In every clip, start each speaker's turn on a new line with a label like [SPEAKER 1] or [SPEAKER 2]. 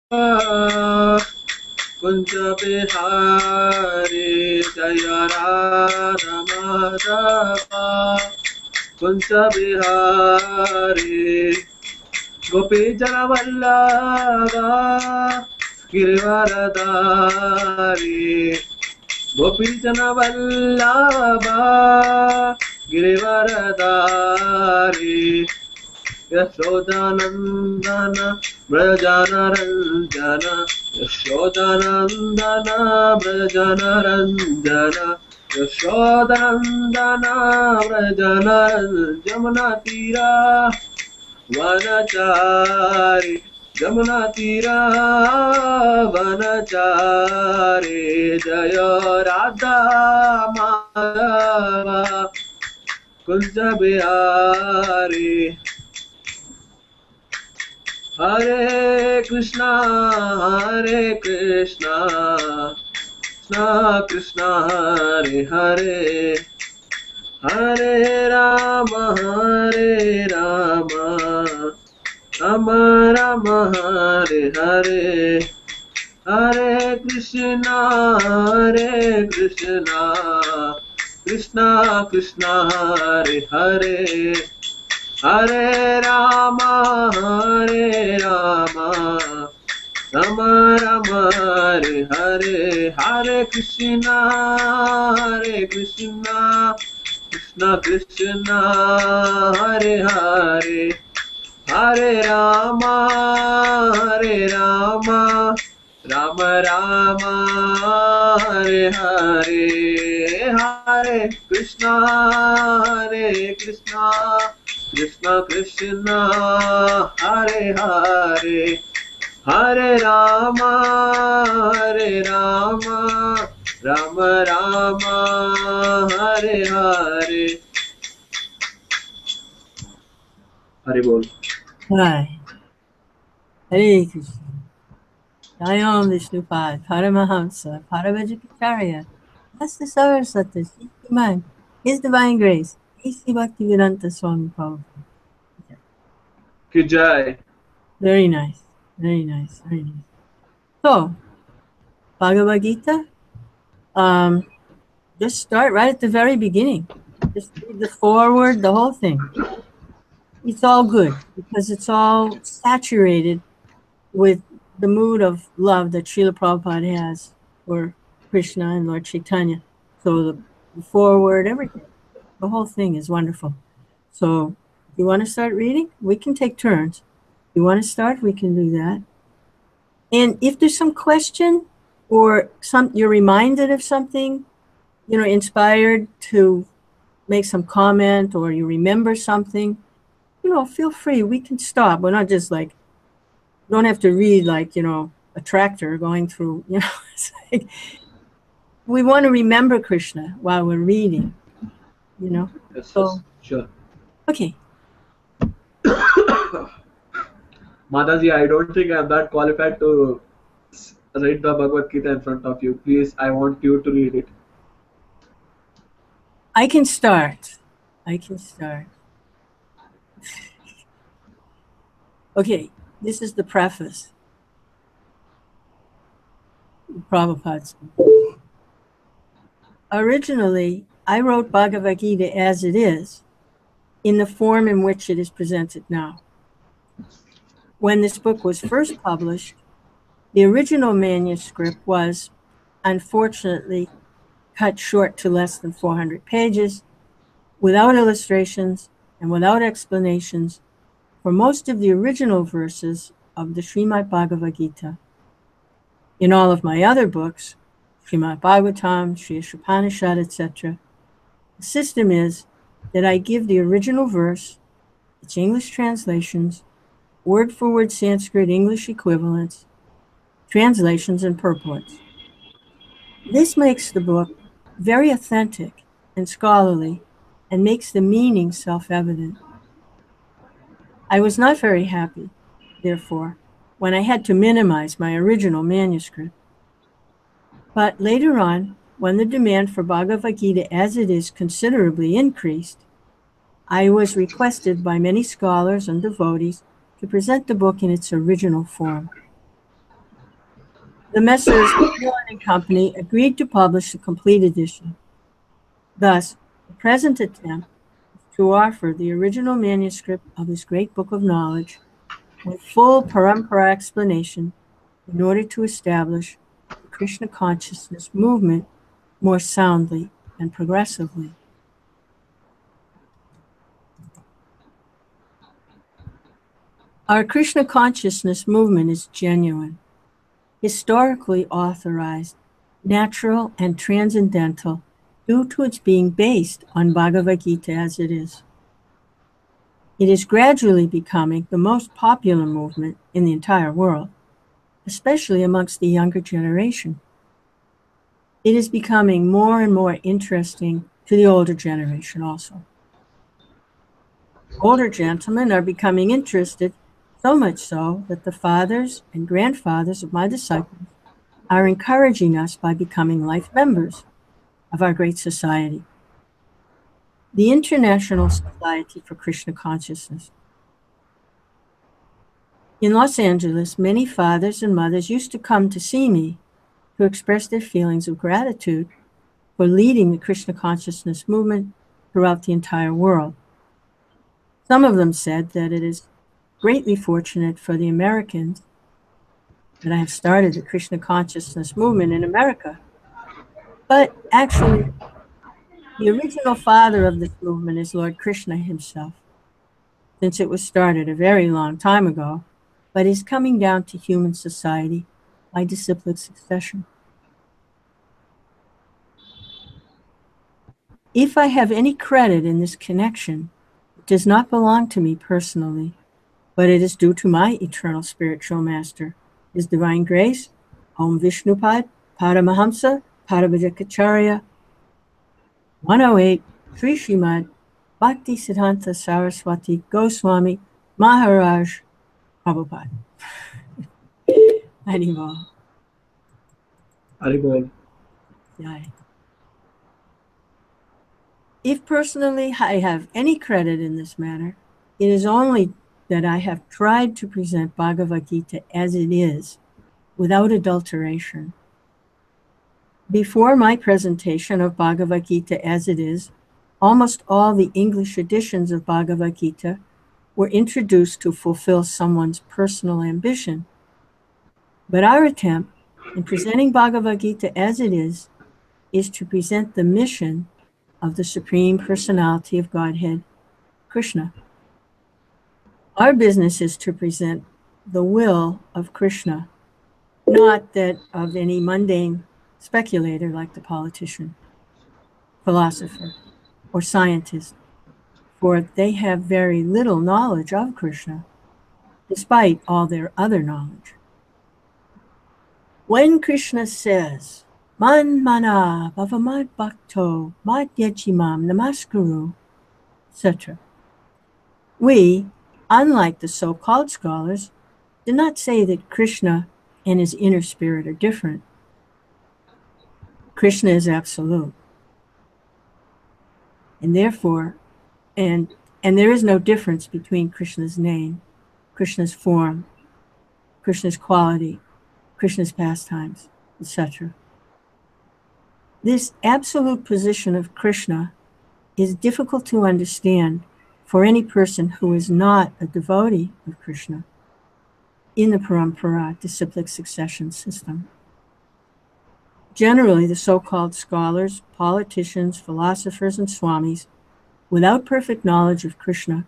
[SPEAKER 1] Kunja Bihari Jaya Radha Madhava Kunja Bihari Gopi Jana Vallabha Girivaradari Gopi Jana Vallabha Girivaradari Yashodanandana Brajanaranjana Yashodanandana Brajanaranjana Yashodanandana Brajanaranjana Jamuna Tira Vanachari Jamuna Tira Vanachari Jaya Radha Madhava Kunja Bihari Hare Krishna Krishna Krishna Hare Hare Hare Rama Rama Rama Hare Hare Hare Krishna Krishna Krishna Hare Hare Hare Rama Rama Rama Hare Hare Hare Krishna Krishna Krishna Hare Hare Hare Rama Rama Rama Hare Hare Hare Krishna Krishna Krishna Hare Hare Hare Rama Rama Rama Hare Hare Hare Bol.
[SPEAKER 2] Hi. Hare Krishna. Jayam Vishnupad, Paramahamsa, Paravajipacharya, Master Saraswati, Iman, His Divine Grace, A.C. Bhaktivedanta Swami Prabhupada.
[SPEAKER 1] Ki Jai.
[SPEAKER 2] Very nice, very nice, very nice. So, Bhagavad Gita, just start right at the very beginning. Just read the foreword, the whole thing. It's all good because it's all saturated with the mood of love that Srila Prabhupada has for Krishna and Lord Chaitanya. So the foreword, everything, the whole thing is wonderful. So if you want to start reading, we can take turns. If you want to start, we can do that. And if there's some question or you're reminded of something, inspired to make some comment, or you remember something, feel free. We can stop. We're not just like, you don't have to read like, a tractor going through, it's like, we want to remember Krishna while we're reading,
[SPEAKER 1] Yes,
[SPEAKER 2] So,
[SPEAKER 1] sure.
[SPEAKER 2] Okay.
[SPEAKER 1] Mataji, I don't think I'm that qualified to read the Bhagavad Gita in front of you. Please, I want you to read it.
[SPEAKER 2] I can start. Okay, this is the preface. Prabhupada's book. Originally, I wrote Bhagavad Gita as it is, in the form in which it is presented now. When this book was first published, the original manuscript was, unfortunately, cut short to less than 400 pages, without illustrations and without explanations for most of the original verses of the Srimad Bhagavad Gita. In all of my other books, Srimad Bhagavatam, Sri Ishopanishad, etc., the system is that I give the original verse, its English translations, word-for-word Sanskrit English equivalents, translations, and purports. This makes the book very authentic and scholarly and makes the meaning self-evident. I was not very happy, therefore, when I had to minimize my original manuscript. But later on, when the demand for Bhagavad Gita as it is considerably increased, I was requested by many scholars and devotees to present the book in its original form. the Messrs. Macmillan and Company agreed to publish the complete edition. Thus, the present attempt is to offer the original manuscript of this great book of knowledge with full parampara explanation in order to establish the Krishna consciousness movement more soundly and progressively. Our Krishna consciousness movement is genuine, historically authorized, natural, and transcendental due to its being based on Bhagavad Gita as it is. It is gradually becoming the most popular movement in the entire world, especially amongst the younger generation. It is becoming more and more interesting to the older generation also. Older gentlemen are becoming interested, so much so that the fathers and grandfathers of my disciples are encouraging us by becoming life members of our great society, the International Society for Krishna Consciousness. In Los Angeles, many fathers and mothers used to come to see me to express their feelings of gratitude for leading the Krishna consciousness movement throughout the entire world. Some of them said that it is greatly fortunate for the Americans that I have started the Krishna consciousness movement in America. But actually, the original father of this movement is Lord Krishna himself, since it was started a very long time ago, but is coming down to human society by disciplic succession. If I have any credit in this connection, it does not belong to me personally, but it is due to my eternal spiritual master, His Divine Grace, Om Vishnupad, Paramahamsa, Parabhajakacharya, 108, Sri Srimad Bhakti Siddhanta Saraswati Goswami Maharaj Prabhupada. Haribol.
[SPEAKER 1] Haribol.
[SPEAKER 2] Jai. If personally I have any credit in this matter, it is only that I have tried to present Bhagavad Gita as it is, without adulteration. Before my presentation of Bhagavad Gita as it is, almost all the English editions of Bhagavad Gita were introduced to fulfill someone's personal ambition. But our attempt in presenting Bhagavad Gita as it is to present the mission of the Supreme Personality of Godhead, Krishna. Our business is to present the will of Krishna, not that of any mundane speculator like the politician, philosopher, or scientist, for they have very little knowledge of Krishna, despite all their other knowledge. When Krishna says, Man mana bhavamad bhakto madhyachimam namaskuru, etc., we, unlike the so-called scholars, do not say that Krishna and his inner spirit are different. Krishna is absolute. And therefore, and there is no difference between Krishna's name, Krishna's form, Krishna's quality, Krishna's pastimes, etc. This absolute position of Krishna is difficult to understand for any person who is not a devotee of Krishna in the parampara disciplic succession system. Generally, the so-called scholars, politicians, philosophers, and swamis, without perfect knowledge of Krishna,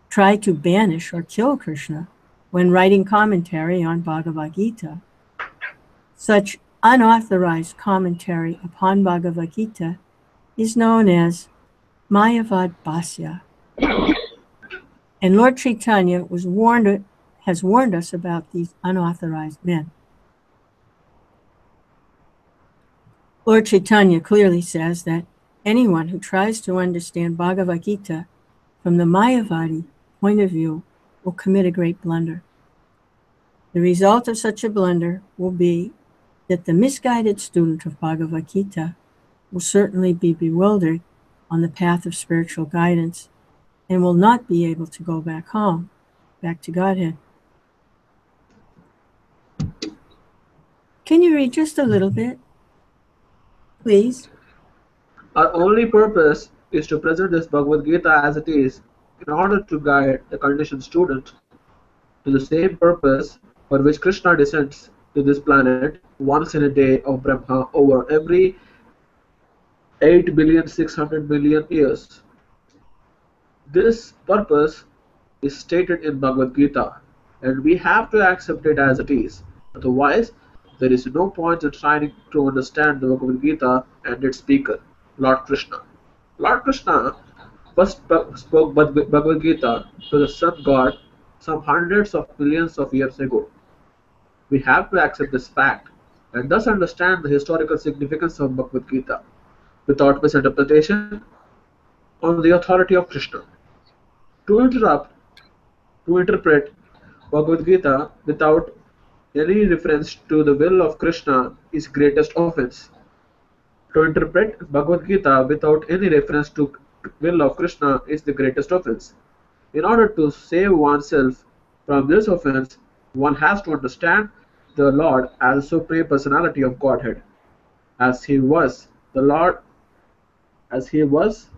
[SPEAKER 2] try to banish or kill Krishna when writing commentary on Bhagavad Gita. Such unauthorized commentary upon Bhagavad Gita is known as Mayavad Bhasya. And Lord Chaitanya has warned us about these unauthorized men. Lord Chaitanya clearly says that anyone who tries to understand Bhagavad Gita from the Mayavadi point of view will commit a great blunder. The result of such a blunder will be that the misguided student of Bhagavad Gita will certainly be bewildered on the path of spiritual guidance and will not be able to go back home, back to Godhead. Can you read just a little bit, please?
[SPEAKER 1] Our only purpose is to present this Bhagavad Gita as it is in order to guide the conditioned student to the same purpose for which Krishna descends to this planet once in a day of Brahma over every 8,600,000,000 years. This purpose is stated in Bhagavad Gita, and we have to accept it as it is. Otherwise, there is no point in trying to understand the Bhagavad Gita and its speaker, Lord Krishna. Lord Krishna first spoke Bhagavad Gita to the sun god some hundreds of millions of years ago. We have to accept this fact and thus understand the historical significance of Bhagavad Gita without misinterpretation on the authority of Krishna. To interrupt To interpret Bhagavad Gita without any reference to the will of Krishna is greatest offense. To interpret Bhagavad Gita without any reference to will of Krishna is the greatest offense. In order to save oneself from this offense, one has to understand the Lord as the supreme personality of Godhead, as he was the Lord, as he was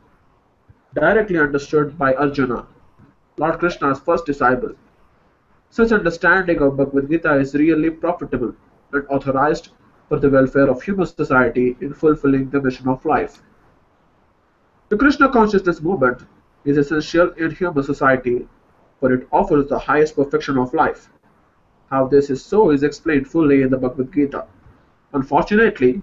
[SPEAKER 1] directly understood by Arjuna, Lord Krishna's first disciple. Such understanding of Bhagavad Gita is really profitable and authorized for the welfare of human society in fulfilling the mission of life. The Krishna consciousness movement is essential in human society, for it offers the highest perfection of life. How this is so is explained fully in the Bhagavad Gita. Unfortunately,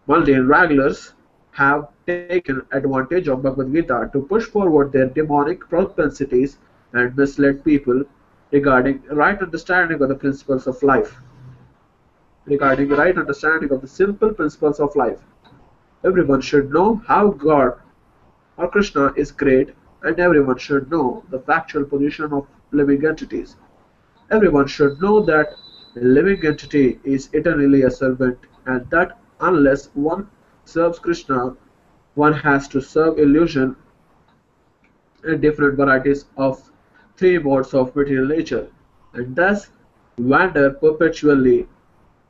[SPEAKER 1] mundane wranglers have taken advantage of Bhagavad Gita to push forward their demonic propensities and mislead people regarding right understanding of the principles of life. Regarding the right understanding of the simple principles of life. Everyone should know how God or Krishna is great, and everyone should know the factual position of living entities. Everyone should know that a living entity is eternally a servant, and that unless one serves Krishna, one has to serve illusion and different varieties of three modes of material nature, and thus wander perpetually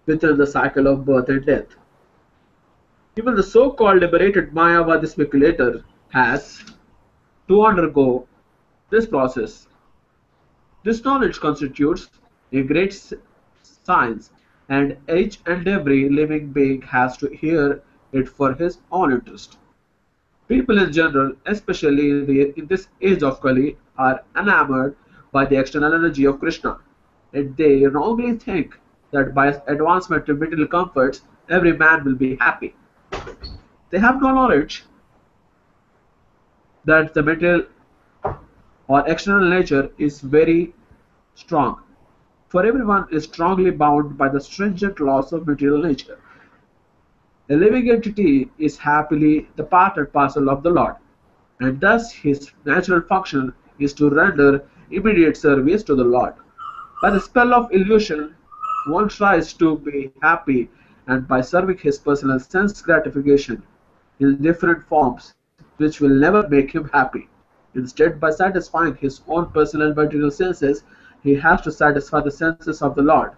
[SPEAKER 1] within the cycle of birth and death. Even the so-called liberated Mayavadi speculator has to undergo this process. This knowledge constitutes a great science, and each and every living being has to hear it for his own interest. People in general, especially in this age of Kali, are enamored by the external energy of Krishna, and they wrongly think that by advancement to material comforts, every man will be happy. They have no knowledge that the material or external nature is very strong, for everyone is strongly bound by the stringent laws of material nature. A living entity is happily the part and parcel of the Lord, and thus his natural function is to render immediate service to the Lord. By the spell of illusion, one tries to be happy, and by serving his personal sense gratification in different forms, which will never make him happy. Instead, by satisfying his own personal material senses, he has to satisfy the senses of the Lord.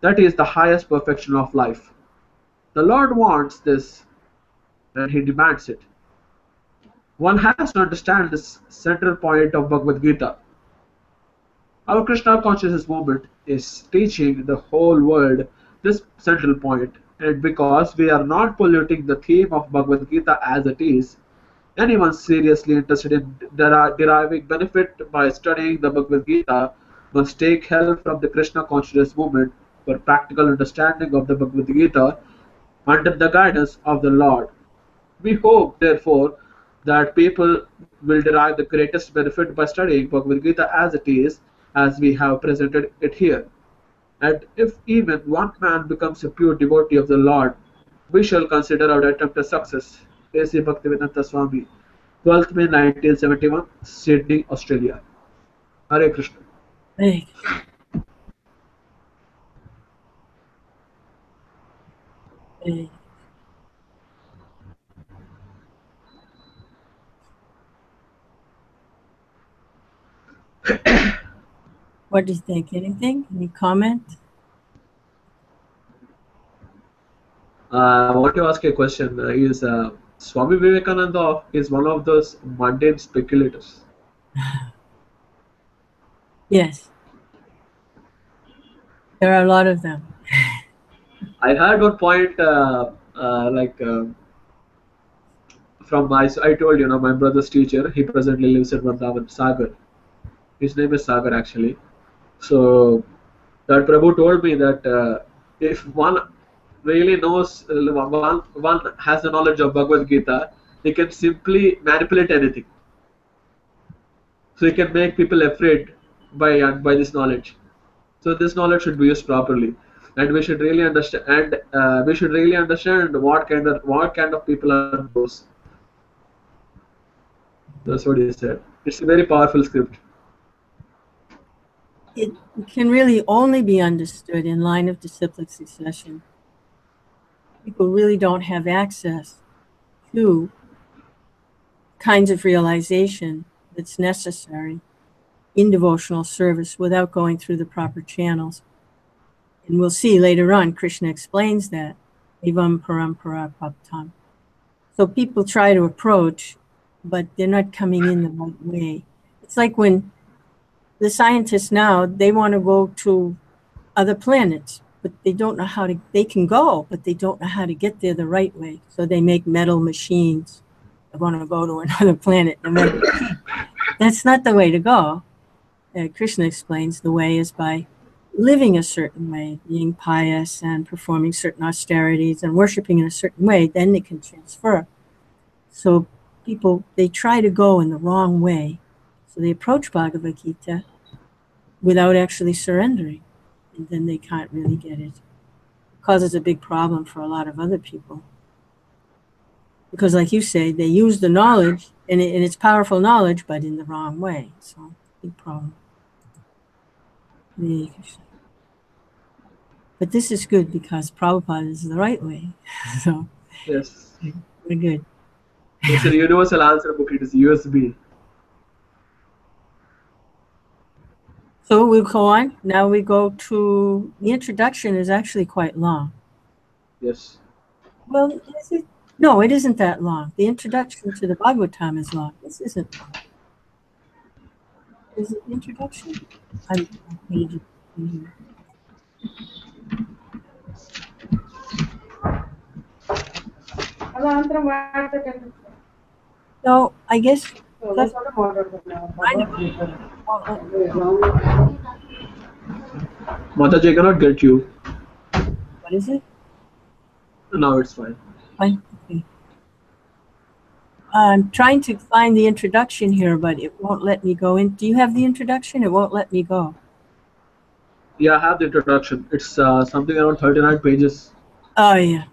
[SPEAKER 1] That is the highest perfection of life. The Lord wants this, and he demands it. One has to understand this central point of Bhagavad Gita. Our Krishna consciousness movement is teaching the whole world this central point, and because we are not polluting the theme of Bhagavad Gita as it is, anyone seriously interested in deriving benefit by studying the Bhagavad Gita must take help from the Krishna consciousness movement for practical understanding of the Bhagavad Gita under the guidance of the Lord. We hope, therefore, that people will derive the greatest benefit by studying Bhagavad Gita as it is, as we have presented it here. And if even one man becomes a pure devotee of the Lord, we shall consider our attempt a success. A.C. Bhaktivedanta Swami, 12th May 1971, Sydney, Australia. Hare Krishna.
[SPEAKER 2] Hey, hey. What do you think? Anything? Any comment?
[SPEAKER 1] I want to ask a question. Is Swami Vivekananda is one of those mundane speculators?
[SPEAKER 2] Yes, there are a lot of them.
[SPEAKER 1] I heard one point, from I told you know my brother's teacher. He presently lives in Vrindavan, Sagar. His name is Sagar actually. So that Prabhu told me that if one really knows, one has the knowledge of Bhagavad Gita, he can simply manipulate anything. So he can make people afraid by this knowledge. So this knowledge should be used properly, and we should really understand. And we should really understand what kind of people are those. That's what he said. It's a very powerful script.
[SPEAKER 2] It can really only be understood in line of disciplic succession. People really don't have access to kinds of realization that's necessary in devotional service without going through the proper channels. And we'll see later on, Krishna explains that. Evam parampara bhaktam. So people try to approach, but they're not coming in the right way. It's like when the scientists now, they want to go to other planets, but they don't know how to, they can go, but they don't know how to get there the right way. So they make metal machines. They want to go to another planet. That's not the way to go. Krishna explains the way is by living a certain way, being pious and performing certain austerities and worshiping in a certain way, then they can transfer. So people, they try to go in the wrong way. So they approach Bhagavad Gita without actually surrendering, and then they can't really get it. It causes a big problem for a lot of other people. Because like you say, they use the knowledge, and it's powerful knowledge, but in the wrong way. So, big problem. But this is good because Prabhupada is the right way. So,
[SPEAKER 1] Yes.
[SPEAKER 2] we're good.
[SPEAKER 1] It's a universal answer book. It is USB.
[SPEAKER 2] So we'll go on. Now we go to the introduction is actually quite long.
[SPEAKER 1] Yes.
[SPEAKER 2] Well, is it? No, it isn't that long. The introduction to the Bhagavatam is long. This isn't long. Is it the introduction? I'm page here. No, I guess that's
[SPEAKER 1] Mataji, I cannot get you.
[SPEAKER 2] what is it?
[SPEAKER 1] Now it's fine.
[SPEAKER 2] Fine. Okay. I'm trying to find the introduction here, but it won't let me go in. Do you have the introduction? It won't let me go.
[SPEAKER 1] Yeah, I have the introduction. It's something around 39 pages.
[SPEAKER 2] Oh yeah.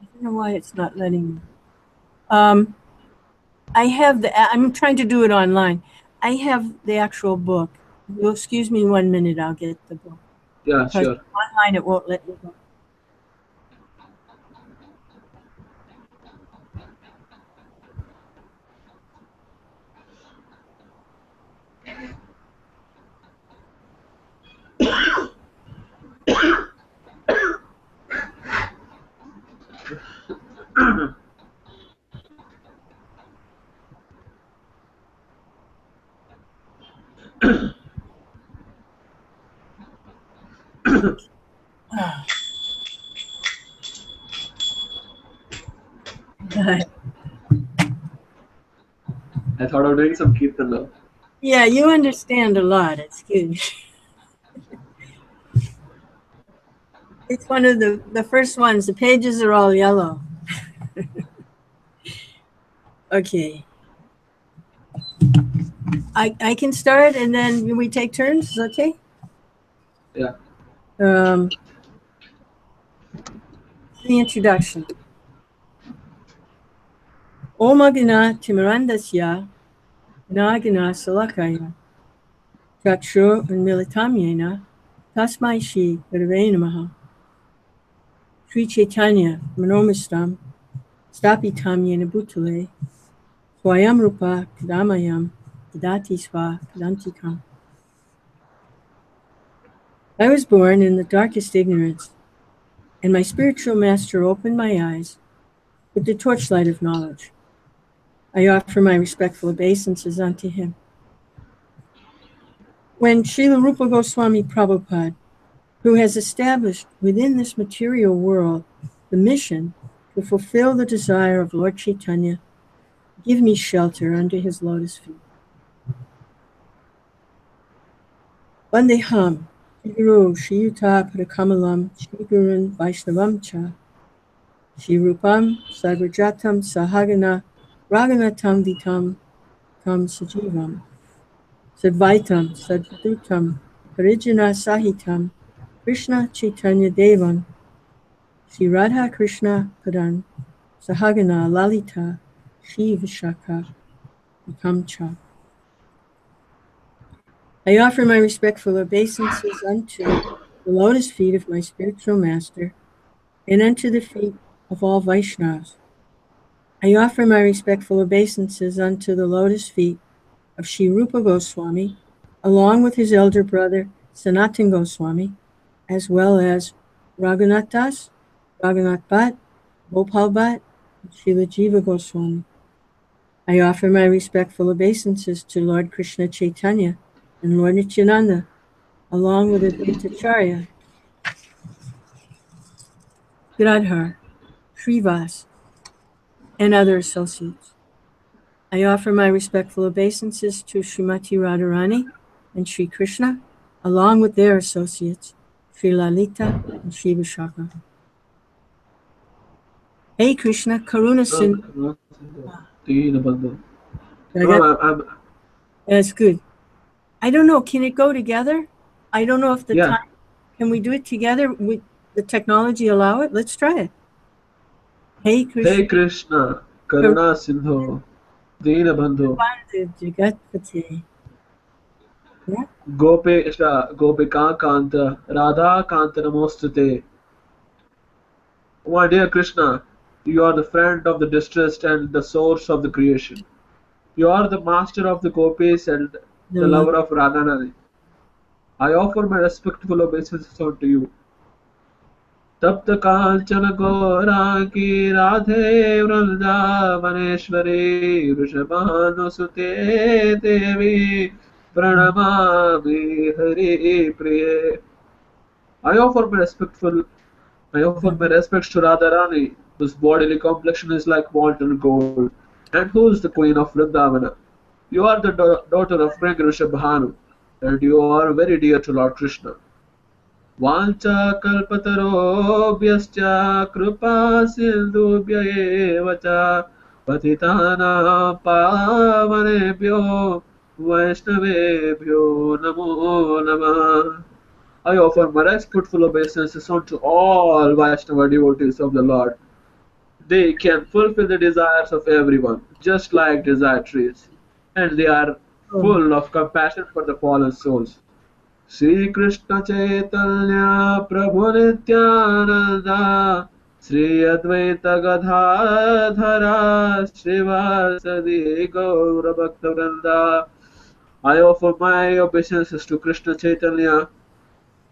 [SPEAKER 2] I don't know why it's not letting me. I have I'm trying to do it online. I have the actual book. You'll excuse me 1 minute, I'll get the book.
[SPEAKER 1] Yeah,
[SPEAKER 2] Because
[SPEAKER 1] sure.
[SPEAKER 2] online it won't let me go.
[SPEAKER 1] I thought of doing some kirtan now.
[SPEAKER 2] Yeah, you understand a lot. It's good. It's one of the first ones. The pages are all yellow. Okay. I can start and then we take turns. Okay.
[SPEAKER 1] Yeah.
[SPEAKER 2] The introduction. Om Agna Timirandasya Nagana Salakaya Chakshur Unmilitamyena Tasmai Shri Gurave Namaha Sri Chaitanya Manomistam Stapitam Yena Bhutale Swayam Rupa Kadamayam Dadati Sva Kadantikam. I was born in the darkest ignorance, and my spiritual master opened my eyes with the torchlight of knowledge. I offer my respectful obeisances unto him. When Srila Rupa Goswami Prabhupada, who has established within this material world the mission to fulfill the desire of Lord Chaitanya, give me shelter under his lotus feet. Vandeham, Guru, Shiyuta Padakamalam, Shigurun Vaishnavam Cha, Shirupam, Sagrajatam, Sahagana, Raganatam Vitam, Tam Sajivam, Sadvaitam, Sadvadutam, Parijana Sahitam, Krishna Chaitanya Devan, Sri Radha Krishna Padan, Sahagana Lalita, Shiva Shaka, Vikamcha. I offer my respectful obeisances unto the lotus feet of my spiritual master and unto the feet of all Vaishnavas. I offer my respectful obeisances unto the lotus feet of Sri Rupa Goswami, along with his elder brother Sanatan Goswami, as well as Raghunath Das, Raghunath Bhatt, Gopal Bhatt, and Srila Jiva Goswami. I offer my respectful obeisances to Lord Krishna Chaitanya and Lord Nityananda, along with Advaitacharya, Giradhar, Srivas, and other associates. I offer my respectful obeisances to Srimati Radharani and Sri Krishna, along with their associates, Sri Lalita and Sri Vishaka. Hey Krishna, Karuna Sindhu. That's good. I don't know, can it go together? I don't know if the time, can we do it together? Would the technology allow it? Let's try it. Hey Krishna.
[SPEAKER 1] Hey Krishna, Karuna Sindhu, Deenabandhu,
[SPEAKER 2] Jagatpati. Yeah.
[SPEAKER 1] Gopesha, Gopika Kanta, Radha Kanta Namostute. My dear Krishna, you are the friend of the distressed and the source of the creation. You are the master of the gopis and the lover of Radharani. I offer my respectful obeisances unto you. तप्त कांचन गौरांगी राधे वृंदावनेश्वरी वृषभानुसुते देवी प्रणमामि हरि प्रिये. I offer my respects to Radharani, whose bodily complexion is like molten gold, and who is the queen of Vrindavana. You are the daughter of King Rishabhanu, and you are very dear to Lord Krishna. वाञ्छाकल्पतरोऽभ्यश्च कृपा सिन्धुभ्य एव च पतितानां पावनेभ्यो वैष्णवेभ्यो नमो नमः. I offer my respectful obeisances unto all Vaishnava devotees of the Lord. They can fulfill the desires of everyone, just like desire trees, and they are full of compassion for the fallen souls. Sri Krishna Chaitanya Prabhu Nityananda Sri Advaita Gadadhara Srivasadi Gaura Bhakta. I offer my obeisances to Krishna Chaitanya,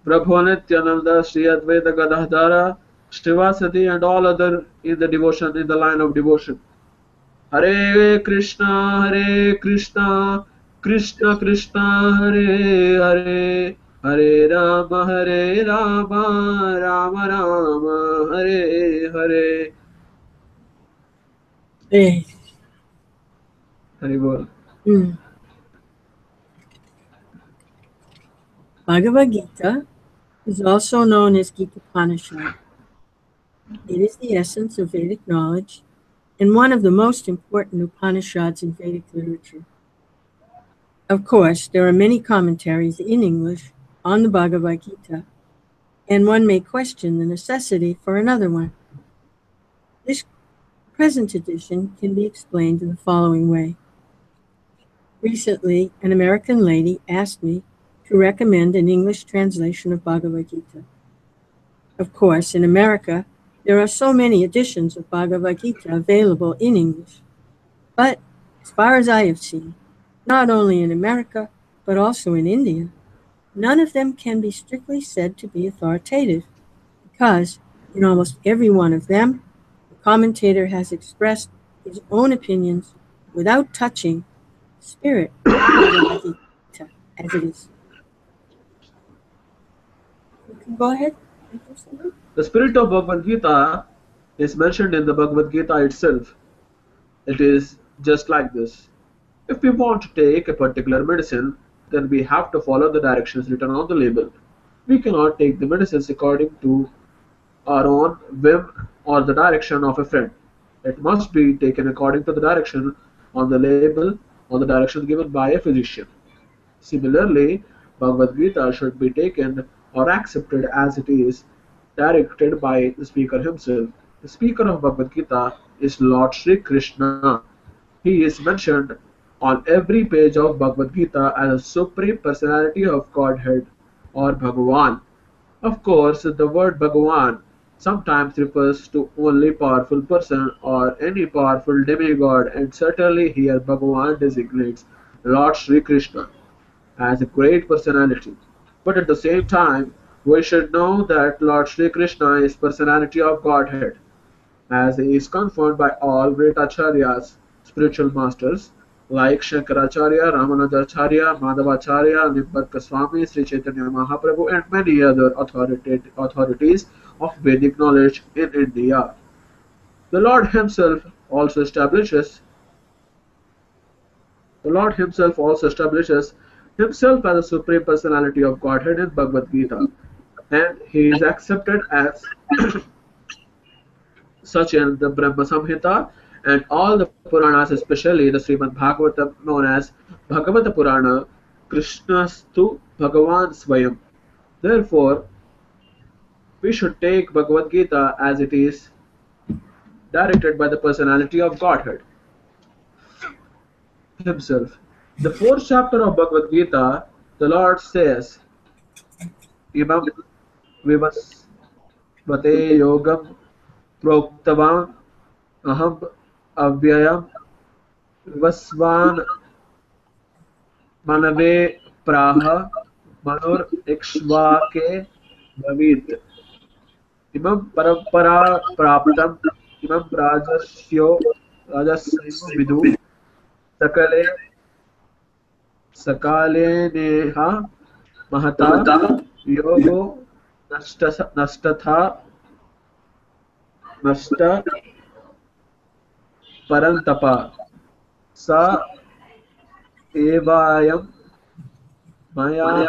[SPEAKER 1] Prabhu Nityananda, Sri Advaita Gadadhara, Srivasadi, and all other in the devotion, in the line of devotion. Hare Krishna, Krishna Krishna, Hare Hare, Hare Rama, Rama Rama, Hare Hare.
[SPEAKER 2] Hey.
[SPEAKER 1] Hare Bol.
[SPEAKER 2] Bhagavad Gita is also known as Gita Upanishad. It is the essence of Vedic knowledge and one of the most important Upanishads in Vedic literature. Of course, there are many commentaries in English on the Bhagavad Gita, and one may question the necessity for another one. This present edition can be explained in the following way. Recently, an American lady asked me to recommend an English translation of Bhagavad Gita. Of course, in America, there are so many editions of Bhagavad Gita available in English. But as far as I have seen, not only in America, but also in India, none of them can be strictly said to be authoritative, because In almost every one of them, the commentator has expressed his own opinions without touching the spirit of the Bhagavad Gita as it is. You can go ahead.
[SPEAKER 1] The spirit of Bhagavad Gita is mentioned in the Bhagavad Gita itself. It is just like this. If we want to take a particular medicine, then we have to follow the directions written on the label. We cannot take the medicines according to our own whim or the direction of a friend. It must be taken according to the direction on the label or the directions given by a physician. Similarly, Bhagavad Gita should be taken or accepted as it is, directed by the speaker himself. The speaker of Bhagavad Gita is Lord Sri Krishna. He is mentioned on every page of Bhagavad Gita as a supreme personality of Godhead or Bhagavan. Of course, the word Bhagavan sometimes refers to only powerful person or any powerful demigod, and certainly here Bhagavan designates Lord Sri Krishna as a great personality. But at the same time, we should know that Lord Sri Krishna is personality of Godhead, as he is confirmed by all great acharyas, spiritual masters like Shankaracharya, Ramanujacharya, Madhavacharya, Nimbarka Swami, Sri Chaitanya Mahaprabhu, and many other authorities of Vedic knowledge in India. The Lord Himself also establishes the Lord Himself also establishes Himself as the Supreme Personality of Godhead in Bhagavad Gita, and He is accepted as such in the Brahma Samhita and all the Puranas, especially the Srimad Bhagavatam known as Bhagavata Purana, Krishnastu Bhagavan Swayam. Therefore, we should take Bhagavad Gita as it is directed by the personality of Godhead Himself. The fourth chapter of Bhagavad Gita, the Lord says, Imam Vivasvate Yogam Proktavam Aham Avyayam Vivasvan Manave Praha Manur Ikshvake Bhavit Imam Parampara Praptam Imam Rajasyo Vidu Sakale Sakale Neha Mahata Yogo Nastatha Nasta Parantapa Sa Evayam Maya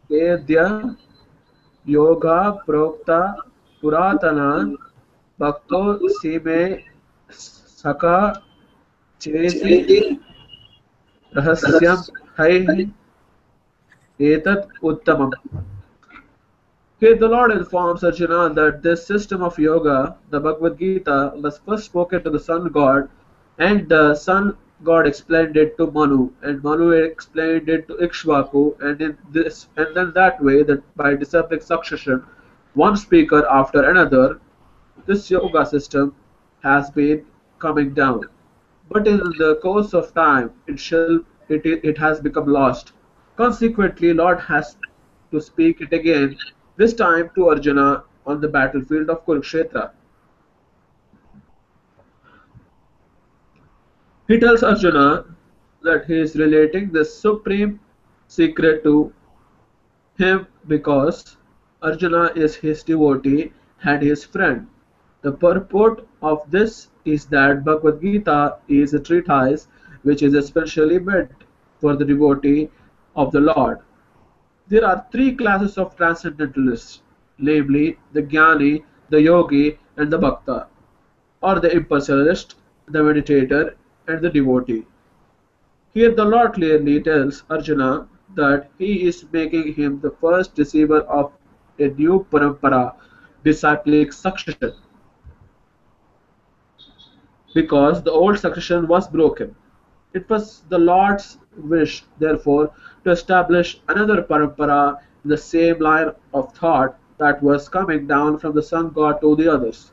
[SPEAKER 1] Kedya Yoga Prokta Puratana Bhakto Sime Saka Cheti Rahasyam Hai Etat Uttamam. Here the Lord informs Arjuna that this system of yoga, the Bhagavad Gita, was first spoken to the sun god, and the sun god explained it to Manu, and Manu explained it to Ikshvaku, and in this and then that way that by disciplic succession, one speaker after another, this yoga system has been coming down. But in the course of time, it has become lost. Consequently, Lord has to speak it again, this time to Arjuna on the battlefield of Kurukshetra. He tells Arjuna that he is relating this supreme secret to him because Arjuna is his devotee and his friend. The purport of this is that Bhagavad Gita is a treatise which is especially meant for the devotee of the Lord. There are three classes of transcendentalists, namely the Jnani, the Yogi, and the Bhakta, or the impersonalist, the meditator, and the devotee. Here the Lord clearly tells Arjuna that he is making him the first receiver of a new parampara, disciplic succession, because the old succession was broken. It was the Lord's wish, therefore, to establish another parampara in the same line of thought that was coming down from the sun god to the others.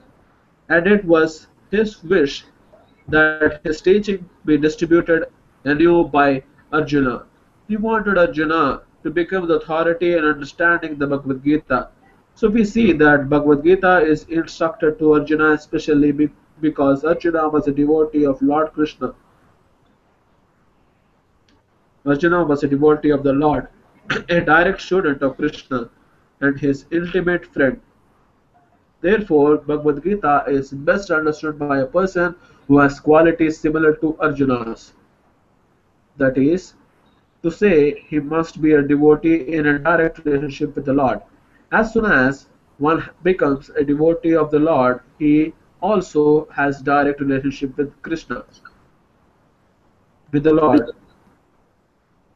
[SPEAKER 1] And it was his wish that his teaching be distributed anew by Arjuna. He wanted Arjuna to become the authority in understanding the Bhagavad Gita. So we see that Bhagavad Gita is instructed to Arjuna especially because Arjuna was a devotee of Lord Krishna. Arjuna was a devotee of the Lord, a direct student of Krishna, and his intimate friend. Therefore, Bhagavad Gita is best understood by a person who has qualities similar to Arjuna's. That is, to say, he must be a devotee in a direct relationship with the Lord. As soon as one becomes a devotee of the Lord, he also has direct relationship with Krishna, with the Lord.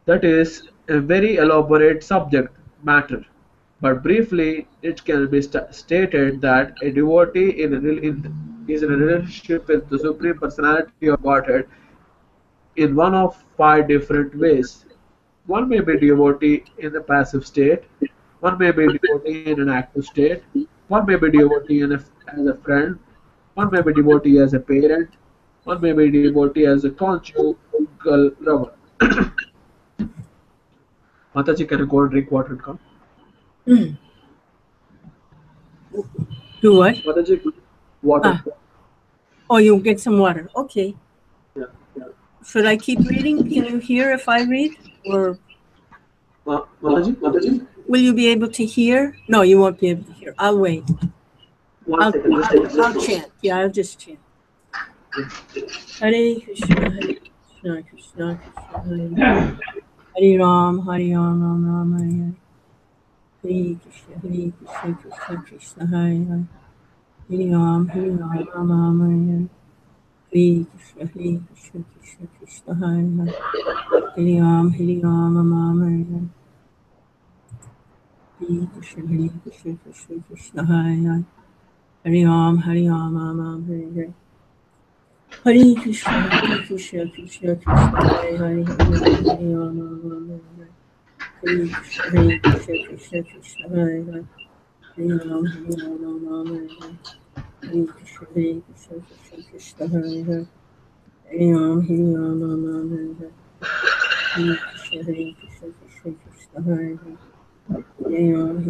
[SPEAKER 1] That is a very elaborate subject matter. But briefly, it can be stated that a devotee is in a relationship with the Supreme Personality of Godhead in one of five different ways. One may be devotee in a passive state, one may be devotee in an active state, one may be devotee as a friend, one may be devotee as a parent, one may be devotee as a conjugal lover. Mataji, can you go and drink water and come?
[SPEAKER 2] Do what?
[SPEAKER 1] Mataji, water.
[SPEAKER 2] Oh, you'll get some water. Okay.
[SPEAKER 1] Yeah.
[SPEAKER 2] Should I keep reading? Can you hear if I read? Or
[SPEAKER 1] Mataji?
[SPEAKER 2] will you be able to hear? No, you won't be able to hear. I'll wait.
[SPEAKER 1] One second, just take a
[SPEAKER 2] I'll
[SPEAKER 1] second.
[SPEAKER 2] chant. Yeah, I'll just chant. Hare Krishna, Hare Krishna, Krishna Krishna, Hare Ram, Ram Ram, Hare Hare Krishna, Krishna Krishna, Hare Hare. Hare Ram, Ram Ram, Hare Hare Krishna, Krishna Krishna, Hare Hare. Hare Ram, Ram Ram, Hare Hare. Hare Krishna, Krishna, Hare Hare. Hare Ram, Ram Ram, Hare Hare. Hare Krishna, Krishna Krishna, Hare Hare. Hare Ram, Ram Hare Hare. Hare Krishna, Krishna Hare Hare. Hare Ram, Ram Hare Hare. Hare Krishna, Hare Hare. Hare Ram, Ram Hare Hare. Hare Krishna, Hare Hare. Hare Ram,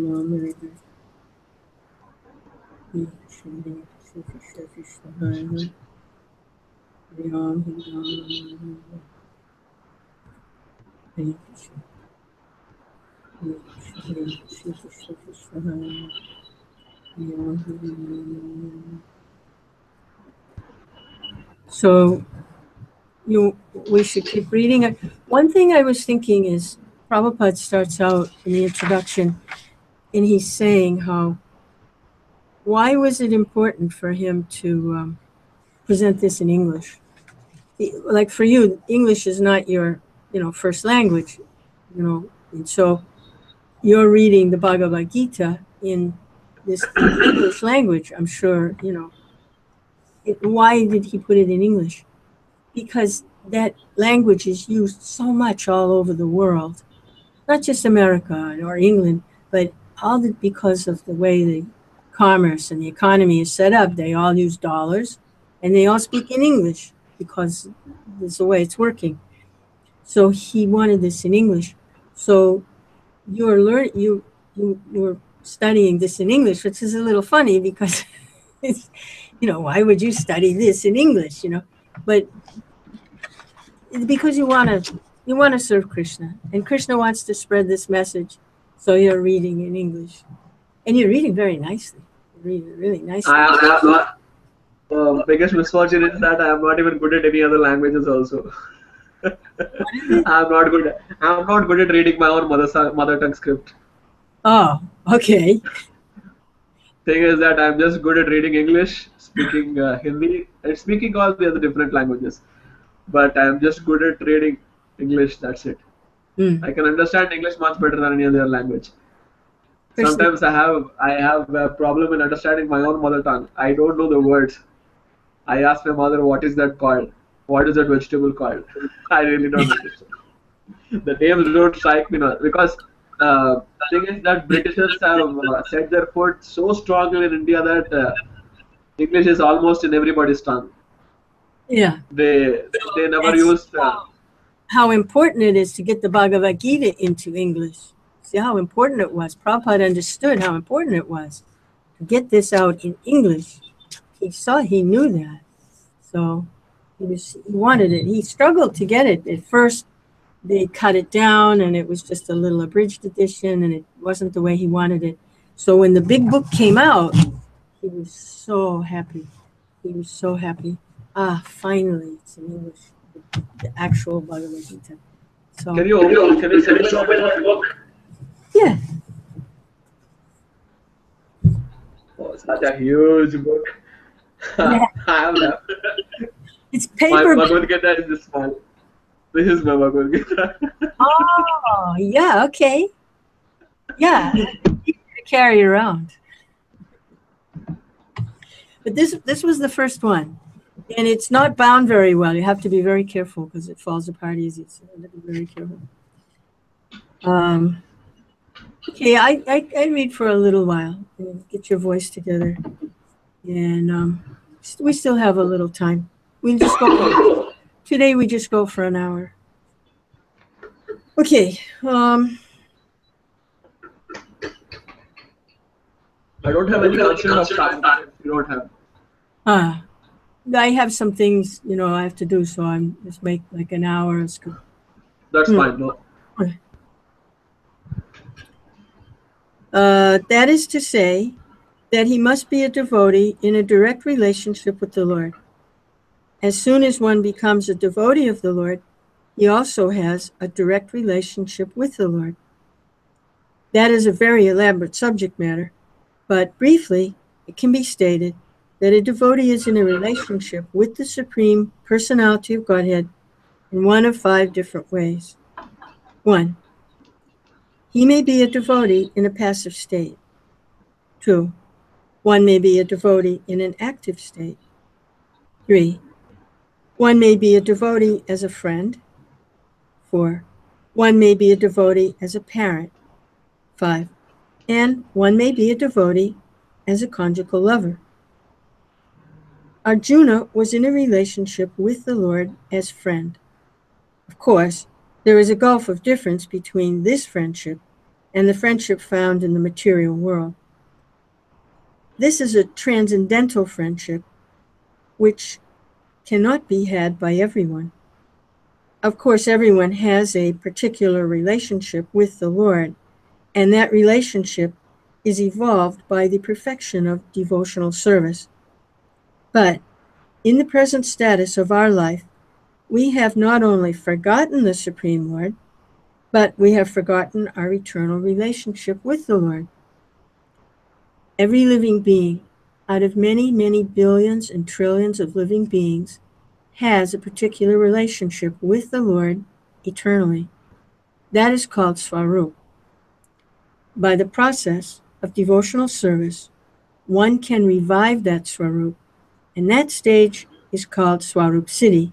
[SPEAKER 2] Ram Hare Hare. Hare Krishna, Hare Hare. Hare Ram, Ram Hare Hare. Hare Krishna. Krishna, Hare Hare. So we should keep reading it. One thing I was thinking is Prabhupada starts out in the introduction and he's saying why was it important for him to present this in English? Like for you, English is not your first language, and so you're reading the Bhagavad Gita in this English language. I'm sure why did he put it in English? Because that language is used so much all over the world, not just America or England, but because of the way the commerce and the economy is set up. They all use dollars, and they all speak in English because that's the way it's working. So he wanted this in English. So you're studying this in English, which is a little funny because it's, why would you study this in English? But because you want to serve Krishna, and Krishna wants to spread this message, so you're reading in English, and you're reading very nicely. You're reading really nicely.
[SPEAKER 1] I am not. Biggest misfortune is that I am not even good at any other languages. Also, I'm not good. I'm not good at reading my own mother tongue script.
[SPEAKER 2] Oh, okay.
[SPEAKER 1] Thing is that I'm just good at reading English, speaking Hindi, and speaking all the other different languages. But I'm just good at reading English. That's it. I can understand English much better than any other language. Sometimes I have a problem in understanding my own mother tongue. I don't know the words. I ask my mother, what is that called? What is that vegetable called? I really don't understand. The names don't strike me now because the thing is that Britishers have set their foot so strongly in India that English is almost in everybody's tongue.
[SPEAKER 2] Yeah.
[SPEAKER 1] They never used.
[SPEAKER 2] How important it is to get the Bhagavad Gita into English. See how important it was. Prabhupada understood how important it was to get this out in English. He knew that. So he wanted it. He struggled to get it. At first, they cut it down and it was just a little abridged edition and it wasn't the way he wanted it. So when the big book came out, he was so happy. He was so happy. Finally, it's in English, the actual Bhagavad Gita. So,
[SPEAKER 1] Can you send me that book?
[SPEAKER 2] Yeah.
[SPEAKER 1] Oh, it's such a huge book.
[SPEAKER 2] Yeah.
[SPEAKER 1] I have that.
[SPEAKER 2] It's
[SPEAKER 1] My
[SPEAKER 2] paper.
[SPEAKER 1] Bhagavad Gita is this small. This is my Bhagavad Gita.
[SPEAKER 2] Oh, yeah, okay. Yeah, easy to carry around. But this was the first one. And it's not bound very well. You have to be very careful because it falls apart easy. So you have to be very careful. Okay, I read for a little while. Get your voice together. And we still have a little time. We just go today we just go for an hour. Okay.
[SPEAKER 1] I don't have any concept of time if you don't have.
[SPEAKER 2] I have some things, I have to do, so I'm just make like an hour.
[SPEAKER 1] That's fine, no.
[SPEAKER 2] That is to say that he must be a devotee in a direct relationship with the Lord. As soon as one becomes a devotee of the Lord, he also has a direct relationship with the Lord. That is a very elaborate subject matter, but briefly, it can be stated that a devotee is in a relationship with the Supreme Personality of Godhead in one of 5 different ways. 1. He may be a devotee in a passive state. 2. One may be a devotee in an active state. 3. One may be a devotee as a friend. 4. One may be a devotee as a parent. 5. And one may be a devotee as a conjugal lover. Arjuna was in a relationship with the Lord as friend. Of course, there is a gulf of difference between this friendship and the friendship found in the material world. This is a transcendental friendship which cannot be had by everyone. Of course, everyone has a particular relationship with the Lord, and that relationship is evolved by the perfection of devotional service. But in the present status of our life, we have not only forgotten the Supreme Lord, but we have forgotten our eternal relationship with the Lord. Every living being, out of many, many billions and trillions of living beings, has a particular relationship with the Lord eternally. That is called Swarup. By the process of devotional service, one can revive that Swarup, and that stage is called Swarup Siddhi,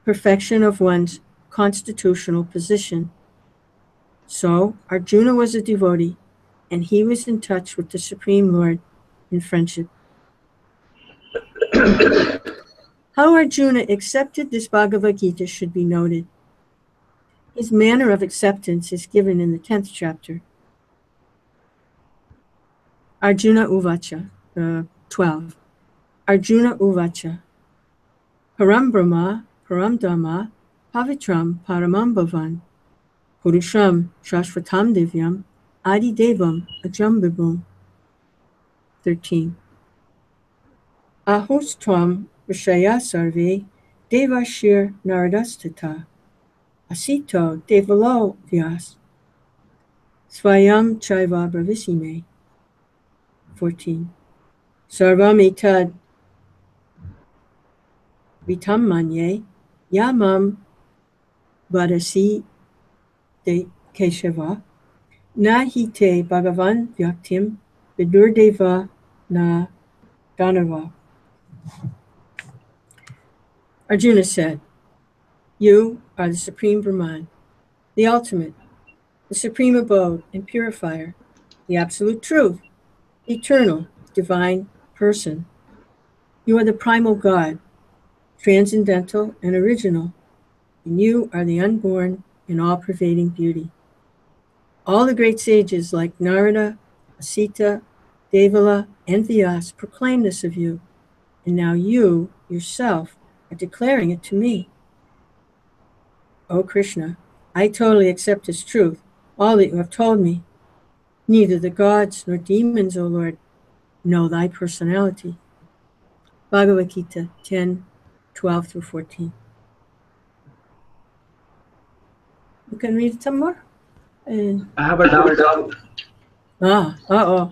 [SPEAKER 2] perfection of one's constitutional position. So Arjuna was a devotee, and he was in touch with the Supreme Lord in friendship. How Arjuna accepted this Bhagavad Gita should be noted. His manner of acceptance is given in the 10th chapter. Arjuna Uvacha, 12. Arjuna Uvacha, Param Brahma, Param Dhamma, Pavitram Paramam Bhavan, Purusham Shashvatam Divyam, Adi Devam Ajam Vibhum. 13. Ahostvam Vishaya Sarve Devashir Naradastata Asito Devalo Vyas Swayam Chaiva Bravisime. 14. Sarvam etad vitam manye yamam vadasi de keshava nahite bhagavan vyaktim vidurdeva na danava. Arjuna said, "You are the Supreme Brahman, the ultimate, the supreme abode and purifier, the absolute truth, the eternal, divine person. You are the primal God, transcendental and original, and you are the unborn and all-pervading beauty. All the great sages like Narada, Asita, Devala, and Vyas proclaim this of you, and now you, yourself, are declaring it to me. O Krishna, I totally accept as truth all that you have told me. Neither the gods nor demons, O Lord, know thy personality. Bhagavad Gita 10:12 through 14. You can read some more? And,
[SPEAKER 1] I have a doubt.
[SPEAKER 2] uh-oh.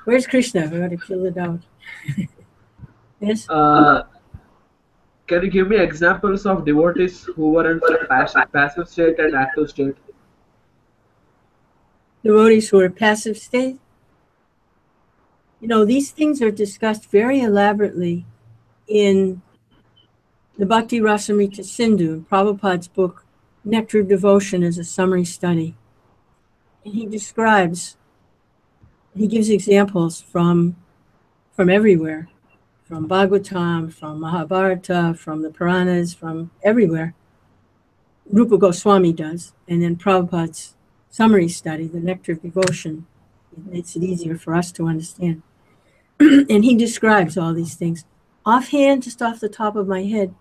[SPEAKER 2] Where's Krishna? We got to kill the doubt. Yes?
[SPEAKER 1] Uh, can you give me examples of devotees who were in passive state and active state?
[SPEAKER 2] Devotees who are passive state? You know, these things are discussed very elaborately in the Bhakti Rasamrita Sindhu, Prabhupada's book, Nectar of Devotion, as a summary study. And he describes, he gives examples from everywhere, from Bhagavatam, from Mahabharata, from the Puranas, from everywhere. Rupa Goswami does, and then Prabhupada's summary study, the Nectar of Devotion, it makes it easier for us to understand. And he describes all these things. Offhand, just off the top of my head,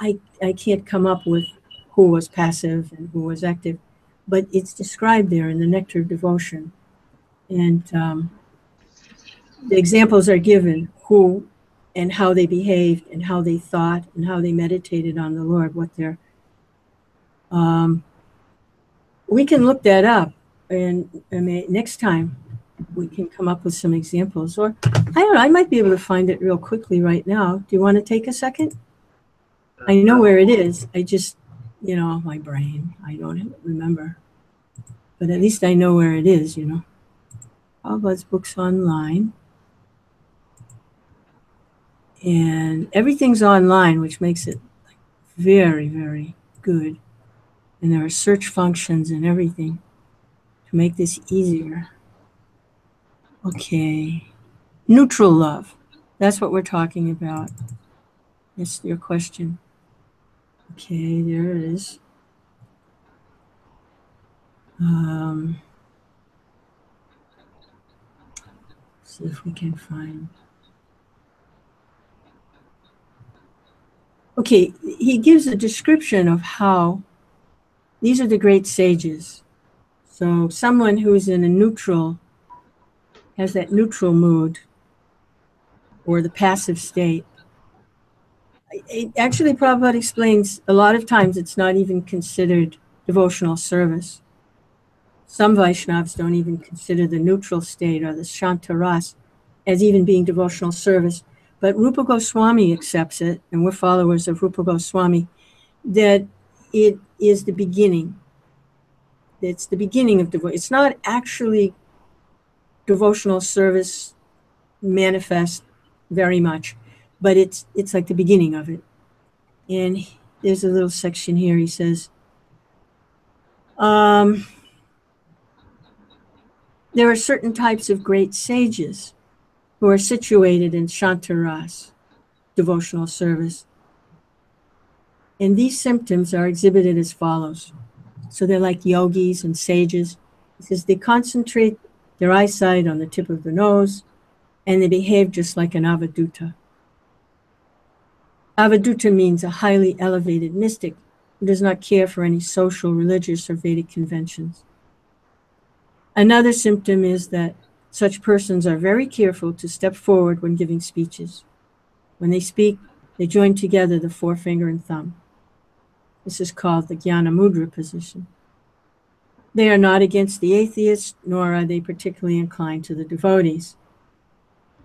[SPEAKER 2] I can't come up with who was passive and who was active, but it's described there in the Nectar of Devotion. And the examples are given, who and how they behaved and how they thought and how they meditated on the Lord, what their we can look that up, and I mean, next time we can come up with some examples. Or I don't know, I might be able to find it real quickly right now. Do you want to take a second? I know where it is. I just, my brain, I don't remember. But at least I know where it is, Prabhupada's books online. And everything's online, which makes it very, very good. And there are search functions and everything to make this easier. Okay. Neutral love. That's what we're talking about. That's your question. Okay, there it is. See if we can find. Okay, he gives a description of how these are the great sages. So someone who's in a neutral, has that neutral mood, or the passive state. Actually, Prabhupada explains a lot of times it's not even considered devotional service. Some Vaishnavas don't even consider the neutral state or the Shantaras as even being devotional service. But Rupa Goswami accepts it, and we're followers of Rupa Goswami, that it is the beginning. It's the beginning of devotion. It's not actually devotional service manifest very much, but it's like the beginning of it. And there's a little section here. He says, there are certain types of great sages who are situated in Shantaras, devotional service. And these symptoms are exhibited as follows. So they're like yogis and sages. He says they concentrate their eyesight on the tip of the nose, and they behave just like an avaduta. Avaduta means a highly elevated mystic who does not care for any social, religious, or Vedic conventions. Another symptom is that such persons are very careful to step forward when giving speeches. When they speak, they join together the forefinger and thumb. This is called the Jnana Mudra position. They are not against the atheists, nor are they particularly inclined to the devotees.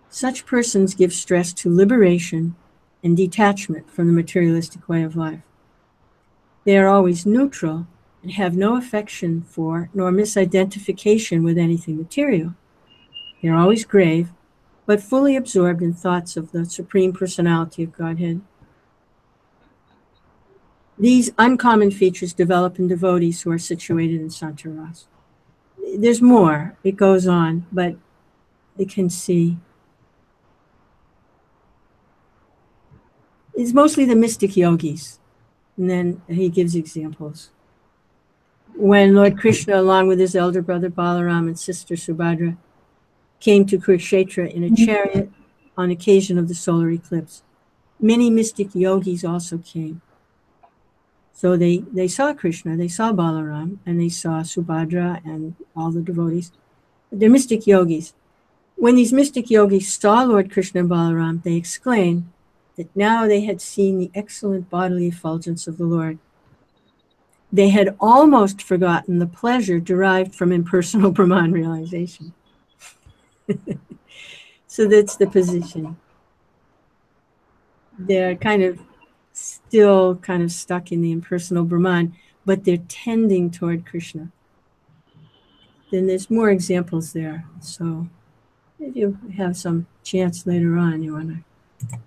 [SPEAKER 2] Such persons give stress to liberation and detachment from the materialistic way of life. They are always neutral and have no affection for nor misidentification with anything material. They are always grave, but fully absorbed in thoughts of the Supreme Personality of Godhead. These uncommon features develop in devotees who are situated in Santaras. There's more. It goes on, but you can see. It's mostly the mystic yogis. And then he gives examples. when Lord Krishna, along with his elder brother Balaram and sister Subhadra, came to Kurukshetra in a chariot on occasion of the solar eclipse. Many mystic yogis also came. So they saw Krishna, they saw Balaram, and they saw Subhadra and all the devotees. They're mystic yogis. When these mystic yogis saw Lord Krishna and Balaram, they exclaimed that now they had seen the excellent bodily effulgence of the Lord. They had almost forgotten the pleasure derived from impersonal Brahman realization. So that's the position. They're kind of still kind of stuck in the impersonal Brahman, but they're tending toward Krishna. Then there's more examples there. So if you have some chance later on, you want to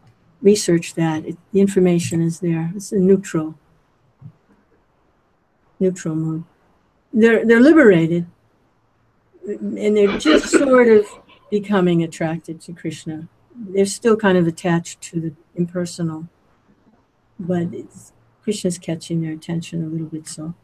[SPEAKER 2] research that. The information is there. It's a neutral mood. They're liberated, and they're just sort of becoming attracted to Krishna. They're still kind of attached to the impersonal, but Krishna's catching their attention a little bit. So